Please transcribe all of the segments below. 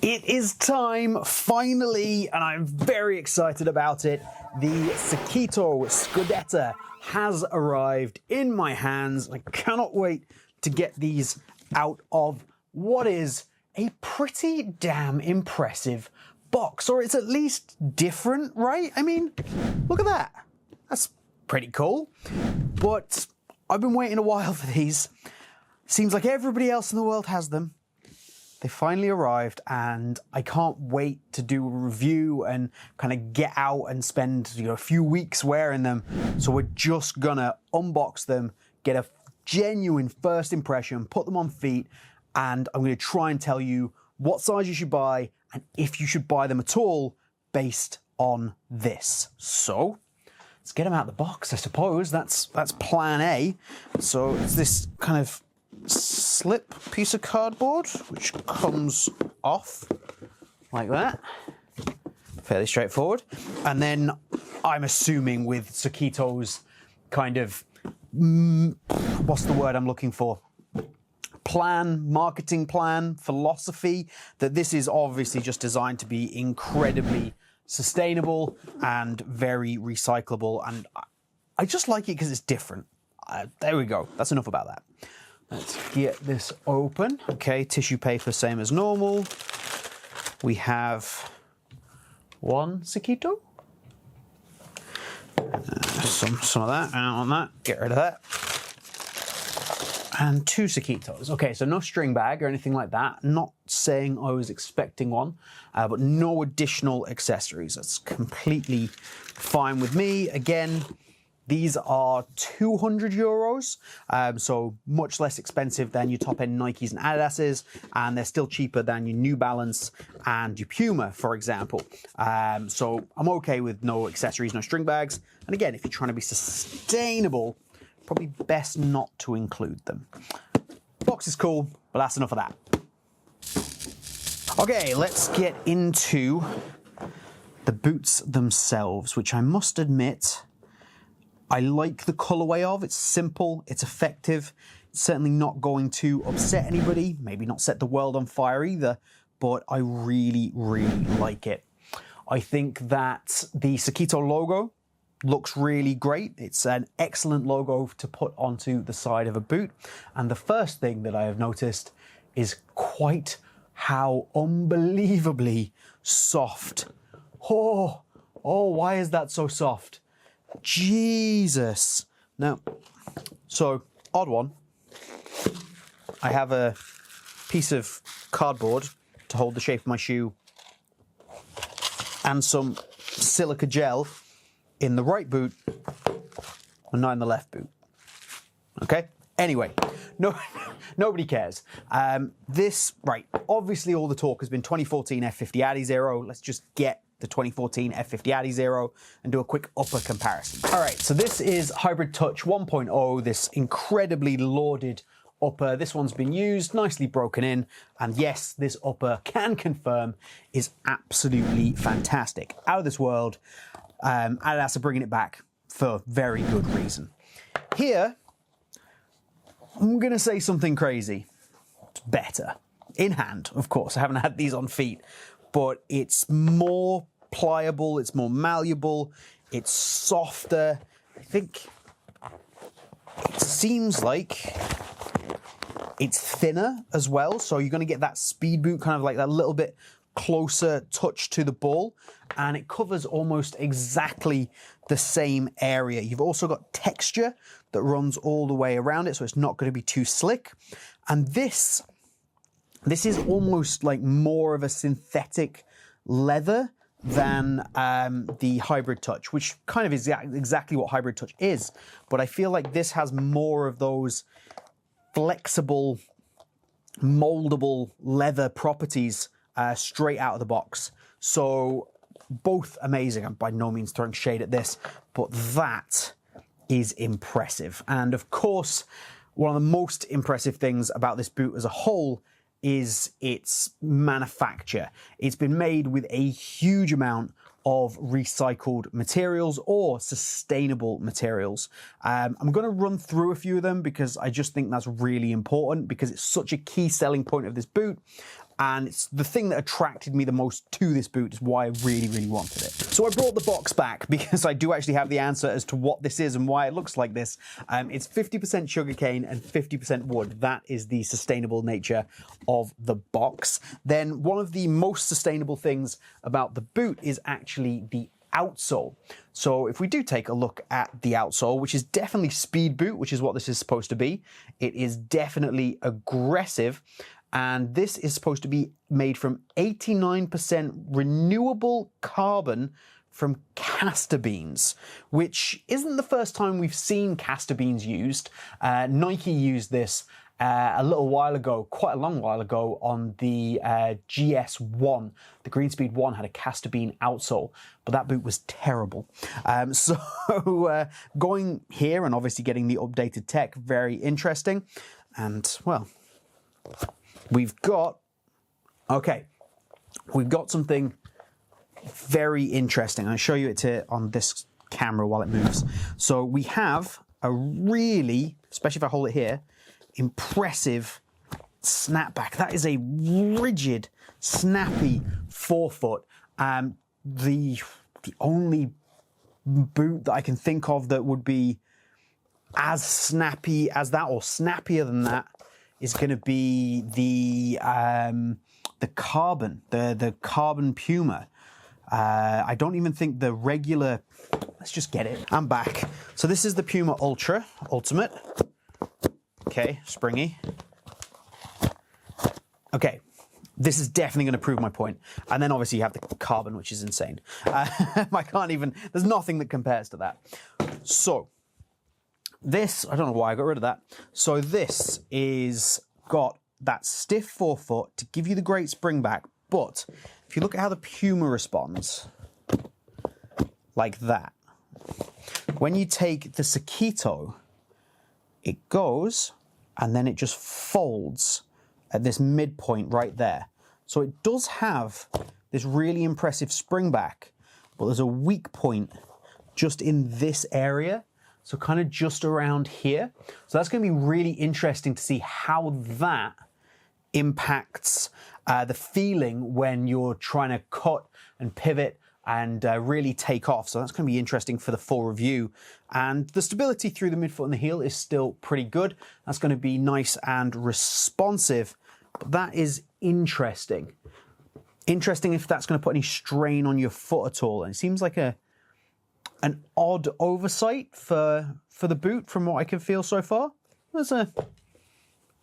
It is time, finally, and I'm very excited about it. The Sokito Scudetta has arrived in my hands. I cannot wait to get these out of what is a pretty damn impressive box, or it's at least different, right? I mean, look at that. That's pretty cool. But I've been waiting a while for these. Seems like everybody else in the world has them. They finally arrived, and I can't wait to do a review and kind of get out and spend a few weeks wearing them. So we're just gonna unbox them, get a genuine first impression, put them on feet, and I'm gonna try and tell you what size you should buy and if you should buy them at all based on this. So let's get them out of the box, I suppose. That's plan A. So it's this kind of slip piece of cardboard which comes off like that, fairly straightforward. And then I'm assuming with Sokito's kind of what's the word I'm looking for, marketing plan, philosophy, that this is obviously just designed to be incredibly sustainable and very recyclable, and I just like it because it's different. There we go, that's enough about that. Let's get this open. Okay, tissue paper, same as normal. We have one Sokito. Some of that, I don't want that, get rid of that. And two Sokitos. Okay, so no string bag or anything like that. Not saying I was expecting one, but no additional accessories. That's completely fine with me. Again, these are 200 euros, so much less expensive than your top-end Nikes and Adidas's, and they're still cheaper than your New Balance and your Puma, for example. So I'm okay with no accessories, no string bags. And again, if you're trying to be sustainable, probably best not to include them. Box is cool, but that's enough of that. Okay, let's get into the boots themselves, which I must admit, I like the colorway of. It's simple, it's effective. It's certainly not going to upset anybody, maybe not set the world on fire either, but I really, really like it. I think that the Sokito logo looks really great. It's an excellent logo to put onto the side of a boot. And the first thing that I have noticed is quite how unbelievably soft. Oh, why is that so soft? Jesus. Now, so odd one. I have a piece of cardboard to hold the shape of my shoe and some silica gel in the right boot and not in the left boot. Okay? Anyway, nobody cares. Right, obviously all the talk has been 2014 F50 adizero. Let's just get the 2014 F50 adizero and do a quick upper comparison. All right, so this is Hybrid Touch 1.0, this incredibly lauded upper. This one's been used, nicely broken in, and yes, this upper can confirm is absolutely fantastic. Out of this world. Adidas are bringing it back for very good reason. Here, I'm gonna say something crazy. It's better. In hand, of course. I haven't had these on feet, but it's more pliable, it's more malleable, it's softer. I think it seems like it's thinner as well, so you're gonna get that speed boot, kind of like that little bit closer touch to the ball, and it covers almost exactly the same area. You've also got texture that runs all the way around it, so it's not going to be too slick. And this is almost like more of a synthetic leather than the Hybrid Touch, which kind of is exactly what Hybrid Touch is. But I feel like this has more of those flexible, moldable leather properties straight out of the box. So both amazing. I'm by no means throwing shade at this, but that is impressive. And of course, one of the most impressive things about this boot as a whole is its manufacture. It's been made with a huge amount of recycled materials or sustainable materials. I'm going to run through a few of them because I just think that's really important, because it's such a key selling point of this boot. and it's the thing that attracted me the most to this boot, is why I really, really wanted it. So I brought the box back because I do actually have the answer as to what this is and why it looks like this. It's 50% sugarcane and 50% wood. That is the sustainable nature of the box. Then one of the most sustainable things about the boot is actually the outsole. So if we do take a look at the outsole, which is definitely speed boot, which is what this is supposed to be, it is definitely aggressive, and this is supposed to be made from 89% renewable carbon from castor beans, which isn't the first time we've seen castor beans used. Nike used this a little while ago, quite a long while ago, on the GS1. The Greenspeed 1 had a castor bean outsole, but that boot was terrible. So going here and obviously getting the updated tech, very interesting. And, well, we've got something very interesting. I'll show you it here on this camera while it moves. So we have a really, especially if I hold it here, impressive snapback. That is a rigid, snappy forefoot. The only boot that I can think of that would be as snappy as that, or snappier than that, is going to be the carbon, the carbon Puma. I don't even think the regular. Let's just get it. I'm back. So this is the Puma Ultimate. Okay, springy. Okay, this is definitely going to prove my point. And then obviously you have the carbon, which is insane. I can't even, there's nothing that compares to that. So this, I don't know why I got rid of that. So this is got that stiff forefoot to give you the great spring back. But if you look at how the Puma responds, like that, when you take the Sokito, it goes and then it just folds at this midpoint right there. So it does have this really impressive spring back, but there's a weak point just in this area. So kind of just around here. So that's going to be really interesting to see how that impacts the feeling when you're trying to cut and pivot and really take off. So that's going to be interesting for the full review. And the stability through the midfoot and the heel is still pretty good. That's going to be nice and responsive. But that is interesting. Interesting if that's going to put any strain on your foot at all. And it seems like an odd oversight for the boot from what I can feel so far. That's an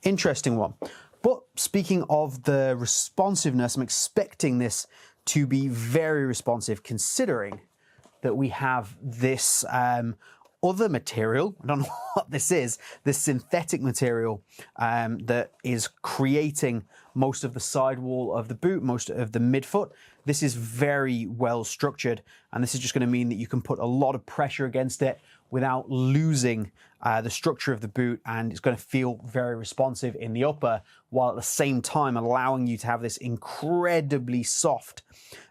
interesting one. But speaking of the responsiveness, I'm expecting this to be very responsive, considering that we have this other material. I don't know what this is, this synthetic material that is creating most of the sidewall of the boot, most of the midfoot. This is very well structured, and this is just going to mean that you can put a lot of pressure against it without losing the structure of the boot, and it's going to feel very responsive in the upper, while at the same time allowing you to have this incredibly soft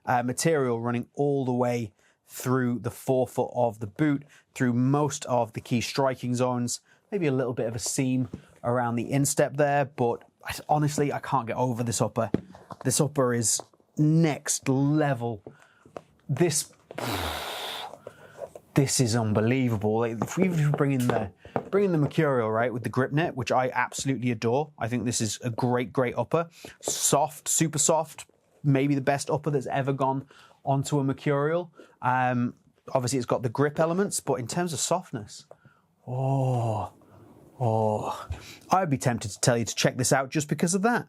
material running all the way through the forefoot of the boot, through most of the key striking zones, maybe a little bit of a seam around the instep there, but honestly, I can't get over this upper. This upper is next level. This is unbelievable. Like, if we bring in the Mercurial, right, with the grip net, which I absolutely adore. I think this is a great upper. Soft, super soft, maybe the best upper that's ever gone onto a Mercurial. Obviously, it's got the grip elements, but in terms of softness, I'd be tempted to tell you to check this out just because of that.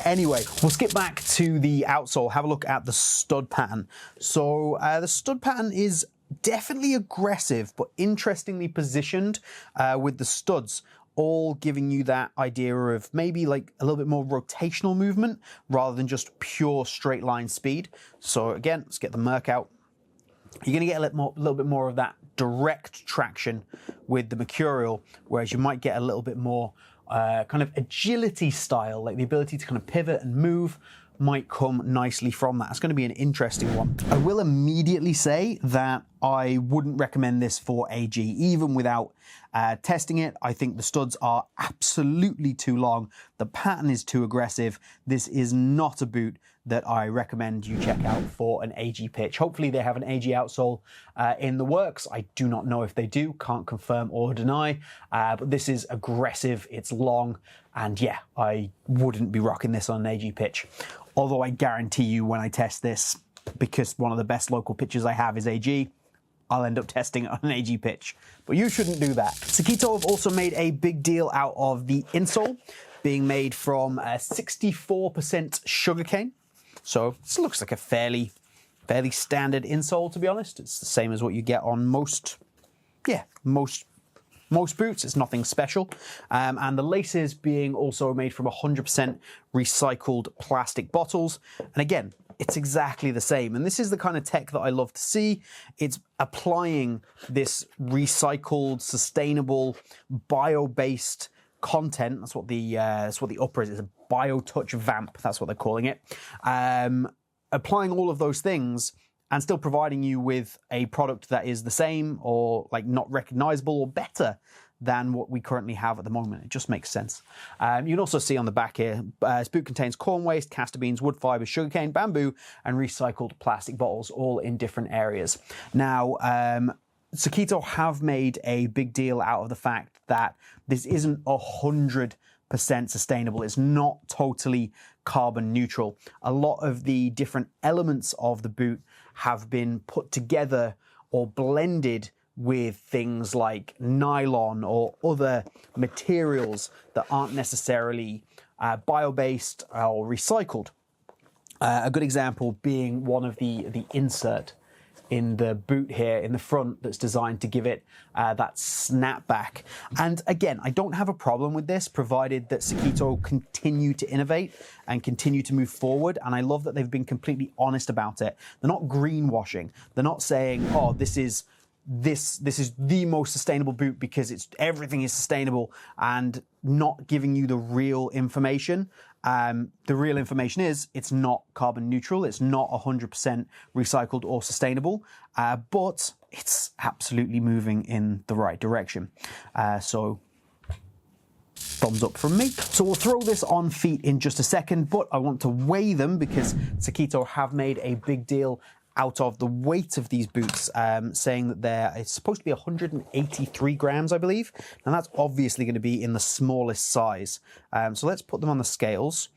Anyway, we'll skip back to the outsole, have a look at the stud pattern. So the stud pattern is definitely aggressive, but interestingly positioned with the studs, all giving you that idea of maybe like a little bit more rotational movement rather than just pure straight line speed. So again, let's get the Merc out. You're going to get a little bit more of that direct traction with the Mercurial, whereas you might get a little bit more kind of agility style, like the ability to kind of pivot and move might come nicely from that. It's going to be an interesting one. I will immediately say that I wouldn't recommend this for AG, even without testing it. I think the studs are absolutely too long. The pattern is too aggressive. This is not a boot that I recommend you check out for an AG pitch. Hopefully they have an AG outsole in the works. I do not know if they do, can't confirm or deny, but this is aggressive, it's long, and yeah, I wouldn't be rocking this on an AG pitch. Although I guarantee you when I test this, because one of the best local pitches I have is AG, I'll end up testing it on an AG pitch. But you shouldn't do that. Sokito have also made a big deal out of the insole being made from 64% sugarcane. So this looks like a fairly standard insole, to be honest. It's the same as what you get on most boots. It's nothing special. And the laces being also made from 100% recycled plastic bottles. And again, it's exactly the same. And this is the kind of tech that I love to see. It's applying this recycled, sustainable, bio-based content. That's what the upper is. It's a BioTouch vamp. That's what they're calling it. Applying all of those things and still providing you with a product that is the same or like not recognizable or better than what we currently have at the moment. It just makes sense. You can also see on the back here, this boot contains corn waste, castor beans, wood fibers, sugarcane, bamboo, and recycled plastic bottles, all in different areas. Now, Sokito have made a big deal out of the fact that this isn't 100% sustainable. It's not totally carbon neutral. A lot of the different elements of the boot have been put together or blended with things like nylon or other materials that aren't necessarily bio-based or recycled. A good example being one of the insert in the boot here in the front that's designed to give it that snapback. And again, I don't have a problem with this, provided that Sokito continue to innovate and continue to move forward. And I love that they've been completely honest about it. They're not greenwashing. They're not saying, oh, this is the most sustainable boot because everything is sustainable, and not giving you the real information. The real information is it's not carbon neutral, it's not 100% recycled or sustainable, but it's absolutely moving in the right direction. So thumbs up from me. So we'll throw this on feet in just a second, but I want to weigh them because Sokito have made a big deal out of the weight of these boots, saying that it's supposed to be 183 grams, I believe. And that's obviously going to be in the smallest size. So let's put them on the scales.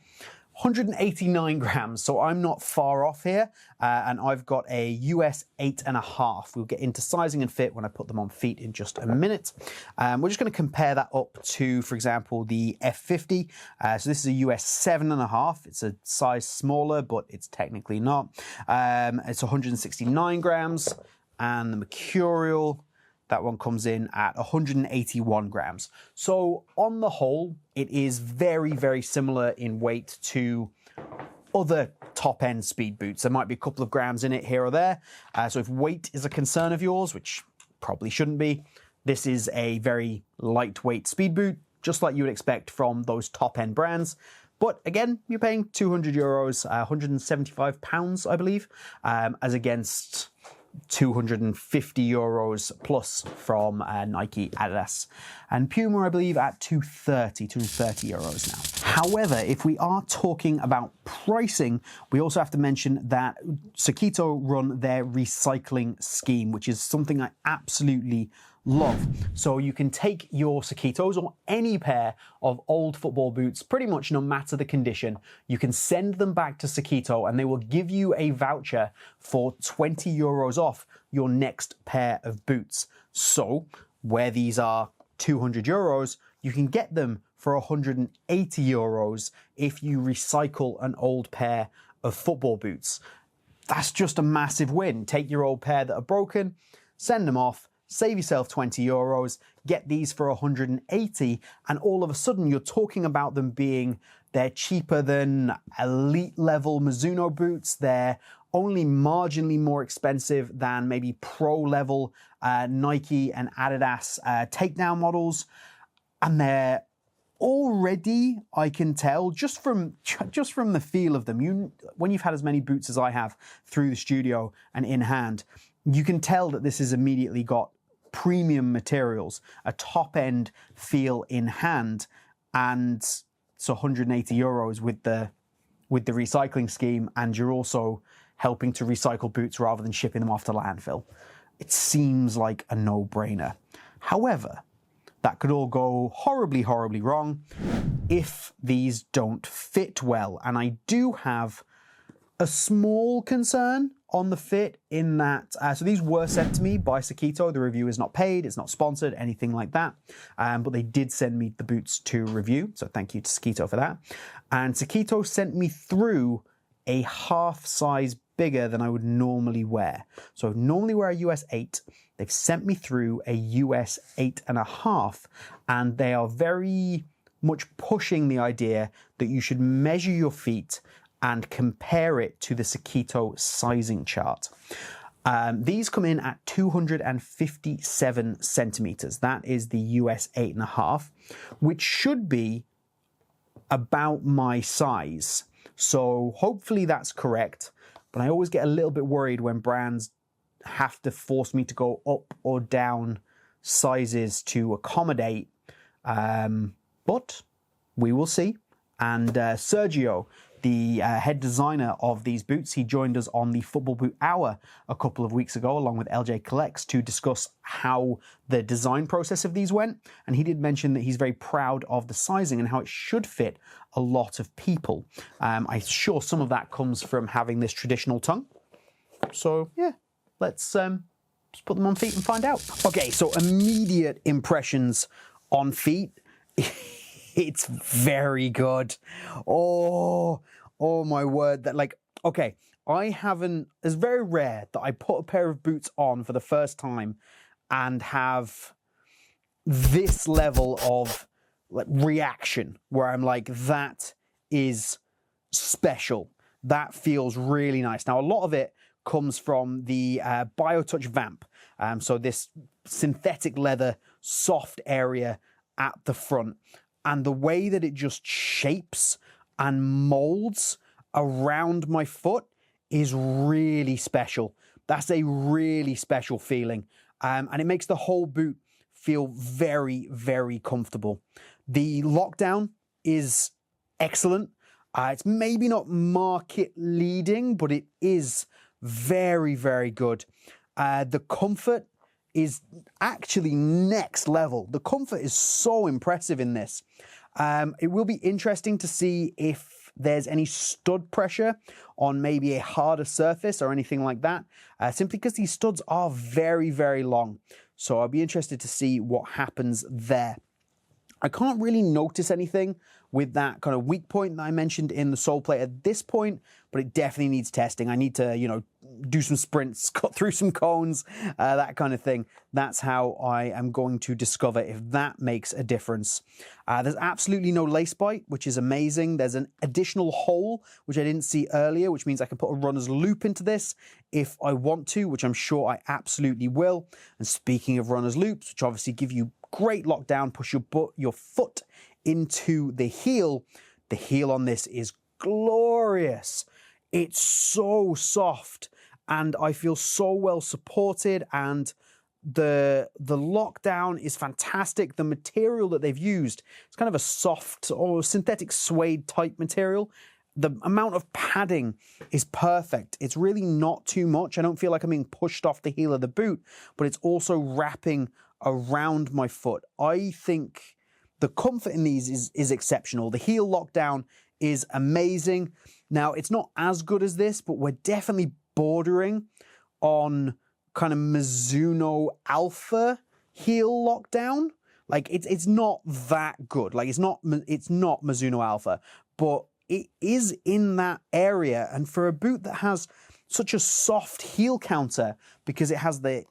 189 grams, so I'm not far off here, and I've got a US 8.5. We'll get into sizing and fit when I put them on feet in just a minute. We're just going to compare that up to, for example, the F50. So this is a US 7.5. It's a size smaller, but it's technically not. It's 169 grams, and the Mercurial, that one comes in at 181 grams. So on the whole, it is very, very similar in weight to other top-end speed boots. There might be a couple of grams in it here or there. So if weight is a concern of yours, which probably shouldn't be, this is a very lightweight speed boot, just like you would expect from those top-end brands. But again, you're paying 200 euros, 175 pounds, I believe, as against 250 euros plus from Nike, Adidas, and Puma, I believe, at 230 euros now. However, if we are talking about pricing, we also have to mention that Sokito run their recycling scheme, which is something I absolutely love. So you can take your Sokitos or any pair of old football boots, pretty much no matter the condition, you can send them back to Sokito and they will give you a voucher for 20 euros off your next pair of boots. So where these are 200 euros, you can get them for 180 euros if you recycle an old pair of football boots. That's just a massive win. Take your old pair that are broken, send them off, save yourself 20 euros, get these for 180, and all of a sudden you're talking about them they're cheaper than elite level Mizuno boots, they're only marginally more expensive than maybe pro level Nike and Adidas takedown models, and they're already I can tell just from the feel of them. When you've had as many boots as I have through the studio and in hand, you can tell that this has immediately got premium materials, a top end feel in hand, and it's 180 euros with the recycling scheme, and you're also helping to recycle boots rather than shipping them off to landfill. It seems like a no-brainer. However, that could all go horribly, horribly wrong if these don't fit well. And I do have a small concern on the fit in that, so these were sent to me by Sokito. The review is not paid, it's not sponsored, anything like that. But they did send me the boots to review, so thank you to Sokito for that. And Sokito sent me through a half size bigger than I would normally wear. So I normally wear a US 8. They've sent me through a US 8.5, and they are very much pushing the idea that you should measure your feet and compare it to the Sokito sizing chart. These come in at 257 centimeters. That is the US 8.5, which should be about my size. So hopefully that's correct, but I always get a little bit worried when brands have to force me to go up or down sizes to accommodate, but we will see. And Sergio, the head designer of these boots, he joined us on the Football Boot Hour a couple of weeks ago, along with LJ Collects, to discuss how the design process of these went. And he did mention that he's very proud of the sizing and how it should fit a lot of people. I'm sure some of that comes from having this traditional tongue. So yeah, let's put them on feet and find out. Okay, so immediate impressions on feet. It's very good. Oh my word. That, like, okay, it's very rare that I put a pair of boots on for the first time and have this level of like reaction where I'm like, that is special. That feels really nice. Now, a lot of it comes from the BioTouch Vamp. So this synthetic leather soft area at the front. And the way that it just shapes and molds around my foot is really special. That's a really special feeling. And it makes the whole boot feel very, very comfortable. The lockdown is excellent. It's maybe not market leading, but it is very, very good. The comfort is actually next level. The comfort is so impressive in this. It will be interesting to see if there's any stud pressure on maybe a harder surface or anything like that, simply because these studs are very, very long. So I'll be interested to see what happens there. I can't really notice anything with that kind of weak point that I mentioned in the sole plate at this point, but it definitely needs testing. I need to, do some sprints, cut through some cones, that kind of thing. That's how I am going to discover if that makes a difference. There's absolutely no Lacebite, which is amazing. There's an additional hole, which I didn't see earlier, which means I can put a runner's loop into this if I want to, which I'm sure I absolutely will. And speaking of runner's loops, which obviously give you great lockdown, push your foot into the heel on this is glorious. It's so soft and I feel so well supported, and the lockdown is fantastic. The material that they've used, it's kind of a soft or synthetic suede type material. The amount of padding is perfect. It's really not too much. I don't feel like I'm being pushed off the heel of the boot, but it's also wrapping around my foot. I think the comfort in these is exceptional. The heel lockdown is amazing. Now, it's not as good as this, but we're definitely bordering on kind of Mizuno Alpha heel lockdown. Like, it's not that good. Like, it's not Mizuno Alpha, but it is in that area. And for a boot that has such a soft heel counter, because it has the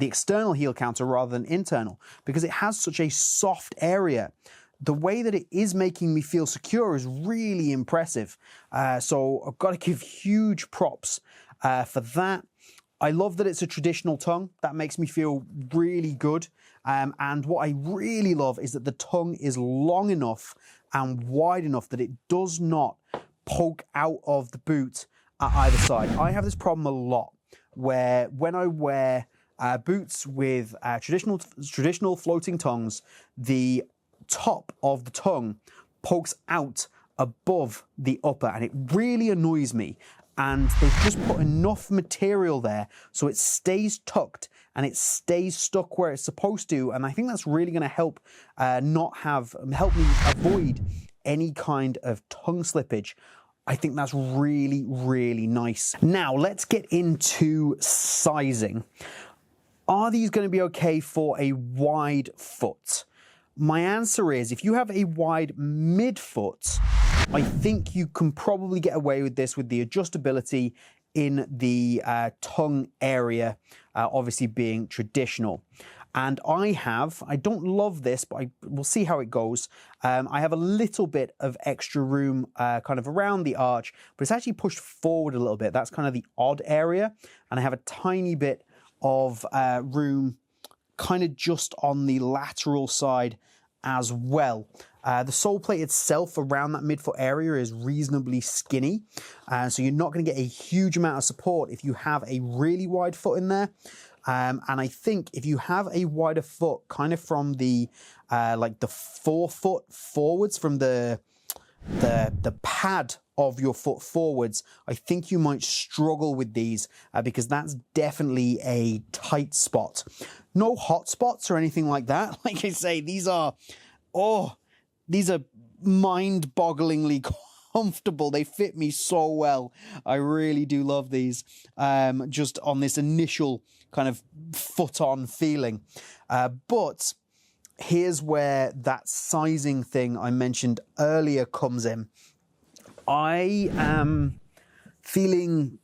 external heel counter rather than internal, because it has such a soft area, the way that it is making me feel secure is really impressive. So I've got to give huge props for that. I love that it's a traditional tongue. That makes me feel really good. And what I really love is that the tongue is long enough and wide enough that it does not poke out of the boot at either side. I have this problem a lot where when I wear boots with traditional floating tongues, the top of the tongue pokes out above the upper, and it really annoys me. And they've just put enough material there so it stays tucked and it stays stuck where it's supposed to. And I think that's really going to help help me avoid any kind of tongue slippage. I think that's really, really nice. Now let's get into sizing. Are these going to be okay for a wide foot? My answer is, if you have a wide midfoot, I think you can probably get away with this with the adjustability in the tongue area, obviously being traditional. And I don't love this, but we'll see how it goes. I have a little bit of extra room kind of around the arch, but it's actually pushed forward a little bit. That's kind of the odd area. And I have a tiny bit of room kind of just on the lateral side as well. The sole plate itself around that midfoot area is reasonably skinny, so you're not going to get a huge amount of support if you have a really wide foot in there. And I think if you have a wider foot, kind of from the like the forefoot forwards, from the pad of your foot forwards, I think you might struggle with these because that's definitely a tight spot. No hot spots or anything like that. Like I say, these are mind-bogglingly comfortable. They fit me so well. I really do love these. Just on this initial kind of foot-on feeling. But here's where that sizing thing I mentioned earlier comes in. I am feeling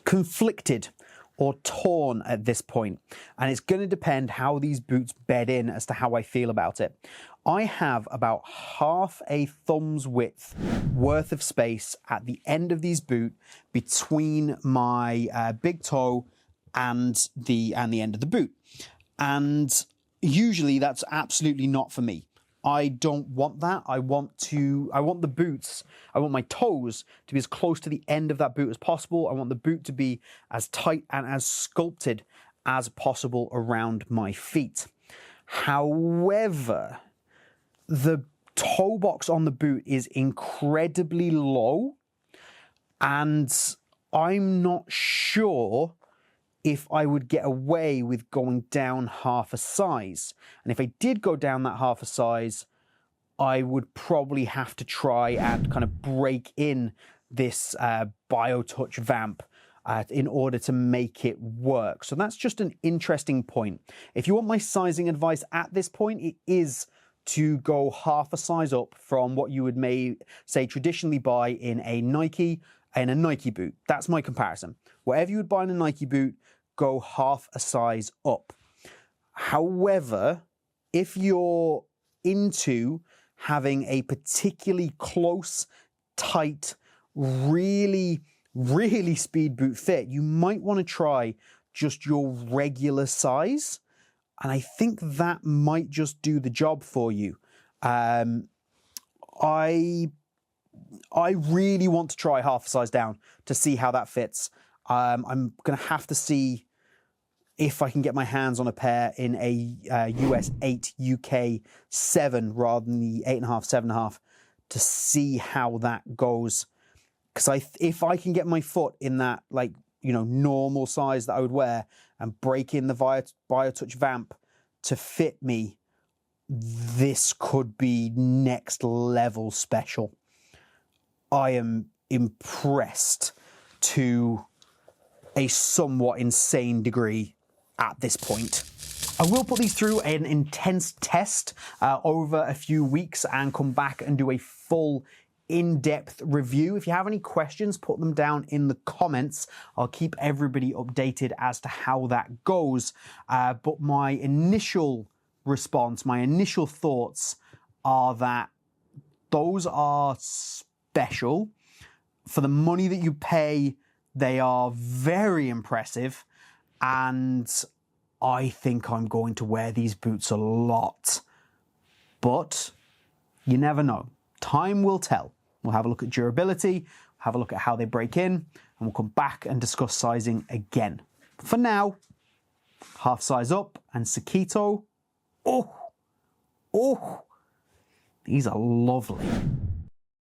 conflicted or torn at this point, and it's going to depend how these boots bed in as to how I feel about it. I have about half a thumb's width worth of space at the end of these boots between my big toe and the end of the boot, and usually that's absolutely not for me. I don't want that. I want my toes to be as close to the end of that boot as possible. I want the boot to be as tight and as sculpted as possible around my feet. However, the toe box on the boot is incredibly low, and I'm not sure if I would get away with going down half a size. And if I did go down that half a size, I would probably have to try and kind of break in this BioTouch vamp in order to make it work. So that's just an interesting point. If you want my sizing advice at this point, it is to go half a size up from what you would say traditionally buy in a Nike boot. That's my comparison. Whatever you would buy in a Nike boot, go half a size up. However, if you're into having a particularly close, tight, really, really speed boot fit, you might want to try just your regular size. And I think that might just do the job for you. I really want to try half a size down to see how that fits. I'm going to have to see if I can get my hands on a pair in a US 8, UK 7 rather than the 8.5, 7.5 to see how that goes. Because if I can get my foot in that, like, normal size that I would wear and break in the BioTouch vamp to fit me, this could be next level special. I am impressed to a somewhat insane degree at this point. I will put these through an intense test over a few weeks and come back and do a full in-depth review. If you have any questions, put them down in the comments. I'll keep everybody updated as to how that goes. But my initial response, my initial thoughts are that those are special. For the money that you pay, they are very impressive, and I think I'm going to wear these boots a lot. But you never know. Time will tell. We'll have a look at durability, have a look at how they break in, and we'll come back and discuss sizing again. For now, half size up and Sokito. Oh, these are lovely.